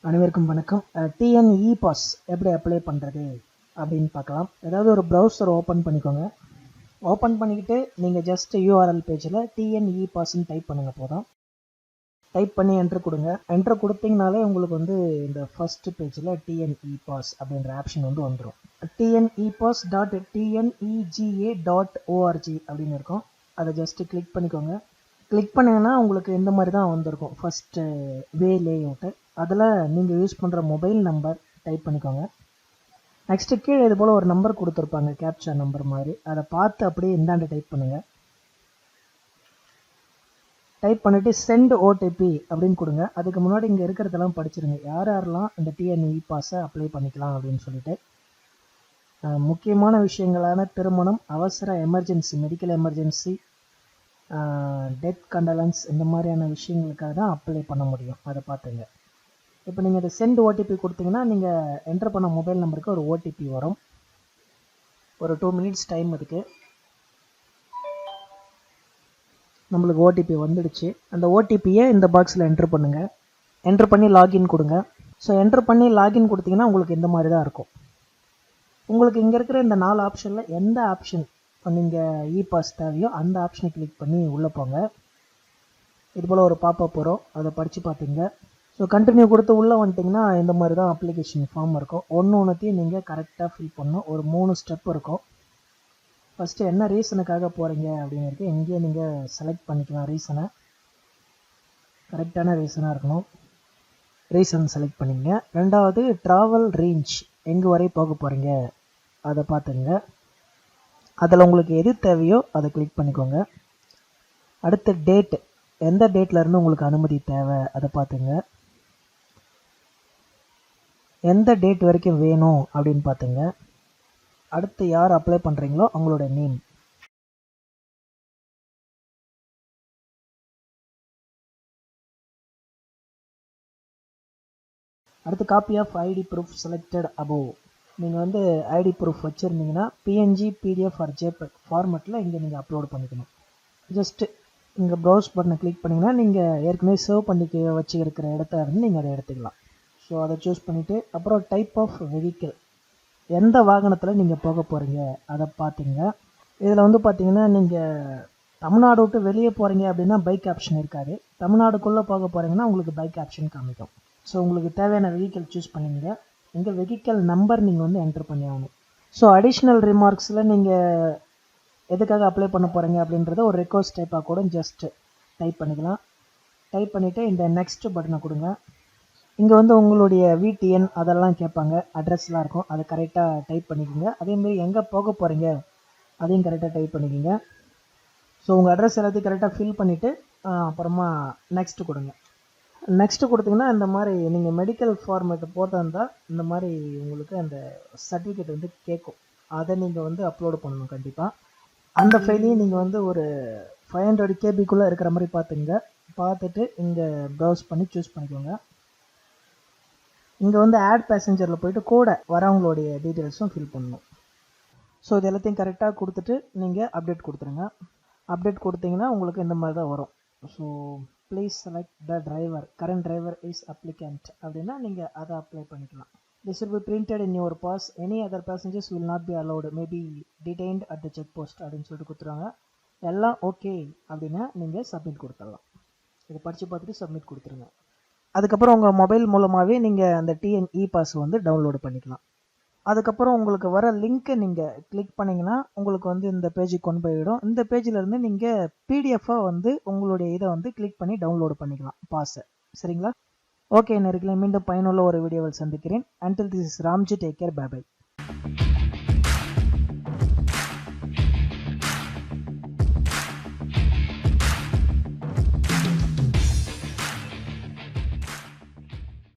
அனைவருக்கும் வணக்கம். TNE pass எப்படி அப்ளை பண்ணுறது அப்படின்னு பார்க்கலாம். ஏதாவது ஒரு ப்ரௌசர் ஓப்பன் பண்ணிக்கோங்க. ஓப்பன் பண்ணிக்கிட்டு நீங்கள் ஜஸ்ட் யூஆர்எல் பேஜில் டிஎன்இ பாஸ்ன்னு டைப் பண்ணுங்கள் போதும். டைப் பண்ணி என்ட்ரு கொடுங்க. என்ட்ரு கொடுத்தீங்கனாலே உங்களுக்கு வந்து இந்த ஃபஸ்ட்டு பேஜில் டிஎன்இ பாஸ் அப்படின்ற ஆப்ஷன் வந்து வந்துடும். TNEPAS.TNEGA.org அப்படின்னு இருக்கும். அதை ஜஸ்ட்டு கிளிக் பண்ணிக்கோங்க. கிளிக் பண்ணிங்கன்னா உங்களுக்கு இந்த மாதிரி தான் வந்திருக்கும். ஃபஸ்ட்டு வே லேஅவுட்டு. அதில் நீங்கள் யூஸ் பண்ணுற மொபைல் நம்பர் டைப் பண்ணிக்கோங்க. நெக்ஸ்ட்டு கீழே இது போல் ஒரு நம்பர் கொடுத்துருப்பாங்க, கேப்சா நம்பர் மாதிரி. அதை பார்த்து அப்படியே இந்தாண்ட டைப் பண்ணுங்கள். டைப் பண்ணிவிட்டு சென்ட் ஓடிபி அப்படின்னு கொடுங்க. அதுக்கு முன்னாடி இங்கே இருக்கிறதெல்லாம் படிச்சிருங்க, யார் யாரெல்லாம் இந்த டிஎன்இ பாஸை அப்ளை பண்ணிக்கலாம் அப்படின்னு சொல்லிட்டு. முக்கியமான விஷயங்களான திருமணம், அவசர emergency, medical emergency, death condolence, இந்த மாதிரியான விஷயங்களுக்காக தான் அப்ளை பண்ண முடியும். அதை பார்த்துங்க. இப்போ நீங்கள் இதை சென்ட் ஓடிபி கொடுத்தீங்கன்னா நீங்கள் என்டர் பண்ண மொபைல் நம்பருக்கு ஒரு ஓடிபி வரும். ஒரு 2 மினிட்ஸ் டைம் இருக்குது. நம்மளுக்கு ஓடிபி வந்துடுச்சு. அந்த ஓடிபியை இந்த பாக்ஸில் என்ட்ரு பண்ணுங்கள். என்ட்ரு பண்ணி லாகின் கொடுங்க. ஸோ என்ட்ரு பண்ணி லாகின் கொடுத்தீங்கன்னா உங்களுக்கு இந்த மாதிரி தான் இருக்கும். உங்களுக்கு இங்கே இருக்கிற இந்த 4 ஆப்ஷனில் எந்த ஆப்ஷன் நீங்கள் இ பாஸ் தேவையோ அந்த ஆப்ஷனை கிளிக் பண்ணி உள்ளே போங்க. இது போல் ஒரு பாப்பப் வரும், அதை படித்து பார்த்துங்க. ஸோ கண்டினியூ கொடுத்து உள்ளே வந்துட்டிங்கன்னா இந்த மாதிரி தான் அப்ளிகேஷன் ஃபார்ம் இருக்கும். ஒன்றுத்தையும் நீங்கள் கரெக்டாக ஃபில் பண்ணணும். ஒரு 3 ஸ்டெப் இருக்கும். ஃபஸ்ட்டு என்ன ரீசனுக்காக போகிறீங்க அப்படின்னு இருக்குது, எங்கேயே நீங்கள் செலக்ட் பண்ணிக்கலாம் ரீசனை. கரெக்டான ரீசனாக இருக்கணும். ரீசன் செலக்ட் பண்ணிங்க. ரெண்டாவது ட்ராவல் ரேஞ்ச், எங்கே வரை போக போகிறீங்க அதை பார்த்துங்க. அதில் உங்களுக்கு எது தேவையோ அதை கிளிக் பண்ணிக்கோங்க. அடுத்த டேட், எந்த டேட்லேருந்து உங்களுக்கு அனுமதி தேவை அதை பார்த்துங்க. எந்த டேட் வரைக்கும் வேணும் அப்படின்னு பார்த்துங்க. அடுத்து யார் அப்ளை பண்ணுறீங்களோ அவங்களோட நேம். அடுத்து copy of ID proof selected above. நீங்கள் வந்து ஐடி ப்ரூஃப் வச்சுருந்தீங்கன்னா பிஎன்ஜி, பிடிஎஃப் ஆர் ஜேபெக் ஃபார்மெட்டில் இங்கே நீங்கள் அப்லோட் பண்ணிக்கணும். ஜஸ்ட்டு இங்கே ப்ரௌஸ் பட்டனை கிளிக் பண்ணிங்கன்னா நீங்கள் ஏற்கனவே சேவ் பண்ணி வச்சுருக்கிற இடத்த இருந்து நீங்கள் அதை எடுத்துக்கலாம். ஸோ அதை சூஸ் பண்ணிவிட்டு அப்புறம் டைப் ஆஃப் வெஹிக்கிள், எந்த வாகனத்தில் நீங்கள் போக போகிறீங்க அதை பார்த்துங்க. இதில் வந்து பார்த்தீங்கன்னா நீங்கள் தமிழ்நாடு விட்டு வெளியே போகிறீங்க அப்படின்னா பைக் ஆப்ஷன் இருக்காது. தமிழ்நாடுக்குள்ளே போக போகிறீங்கன்னா உங்களுக்கு பைக் ஆப்ஷன் காமிக்கும். ஸோ உங்களுக்கு தேவையான வெஹிக்கிள் சூஸ் பண்ணிங்க. இங்கே வெஹிக்கிள் நம்பர் நீங்கள் வந்து என்டர் பண்ணி ஆகணும். ஸோ அடிஷ்னல் ரிமார்க்ஸில் நீங்கள் எதுக்காக அப்ளை பண்ண போகிறீங்க அப்படின்றத ஒரு ரெக்வஸ்ட் டைப்பாக கூட ஜஸ்ட் டைப் பண்ணிக்கலாம். டைப் பண்ணிவிட்டு இந்த நெக்ஸ்ட் பட்டனை கொடுங்க. இங்கே வந்து உங்களுடைய வீட்டு எண் அதெல்லாம் கேட்பாங்க, அட்ரஸ்லாம் இருக்கும், அதை கரெக்டாக டைப் பண்ணிக்கோங்க. அதேமாரி எங்கே போக போகிறீங்க அதையும் கரெக்டாக டைப் பண்ணிக்கோங்க. ஸோ உங்கள் அட்ரஸ் எல்லாத்தையும் கரெக்டாக ஃபில் பண்ணிவிட்டு அப்புறமா நெக்ஸ்ட்டு கொடுங்க. நெக்ஸ்ட்டு கொடுத்தீங்கன்னா இந்த மாதிரி நீங்கள் மெடிக்கல் ஃபார்மேட்டு போட்டிருந்தால் இந்த மாதிரி உங்களுக்கு அந்த சர்டிஃபிகேட் வந்து கேட்கும். அதை நீங்கள் வந்து அப்லோடு பண்ணணும் கண்டிப்பாக. அந்த ஃபைலையும் நீங்கள் வந்து ஒரு 500 KB இருக்கிற மாதிரி பார்த்துங்க. பார்த்துட்டு இங்கே ப்ரௌஸ் பண்ணி சூஸ் பண்ணிக்கோங்க. இங்கே வந்து ஆட் பேசஞ்சரில் போய்ட்டு கூட வரவங்களுடைய டீட்டெயில்ஸும் ஃபில் பண்ணணும். ஸோ இது எல்லாத்தையும் கரெக்டாக கொடுத்துட்டு நீங்கள் அப்டேட் கொடுத்துருங்க. அப்டேட் கொடுத்தீங்கன்னா உங்களுக்கு இந்த மாதிரி தான் வரும். So please select the driver, current driver is applicant அப்படின்னா நீங்கள் அதை அப்ளை பண்ணிக்கலாம். This will be printed in your pass. Any other passengers will not be allowed, may be detained at the check post அப்படின்னு சொல்லிட்டு கொடுத்துருவாங்க. எல்லாம் okay அப்படின்னா நீங்கள் சப்மிட் கொடுத்துடலாம். இதை படித்து பார்த்துட்டு சப்மிட் கொடுத்துருங்க. அதுக்கப்புறம் உங்கள் மொபைல் மூலமாகவே நீங்கள் அந்த டிஎன்இ பாஸ் வந்து டவுன்லோடு பண்ணிக்கலாம். அதுக்கப்புறம் உங்களுக்கு வர லிங்க்கை நீங்கள் கிளிக் பண்ணிங்கன்னா உங்களுக்கு வந்து இந்த பேஜுக்கு கொண்டு போய்விடும். இந்த பேஜிலேருந்து நீங்கள் பிடிஎஃபாக வந்து உங்களுடைய இதை வந்து கிளிக் பண்ணி டவுன்லோடு பண்ணிக்கலாம் பாஸை. சரிங்களா? ஓகே நேயர்களே, மீண்டும் பயனுள்ள ஒரு வீடியோவில் சந்திக்கிறேன். Until this is Ramji, take care, bye bye.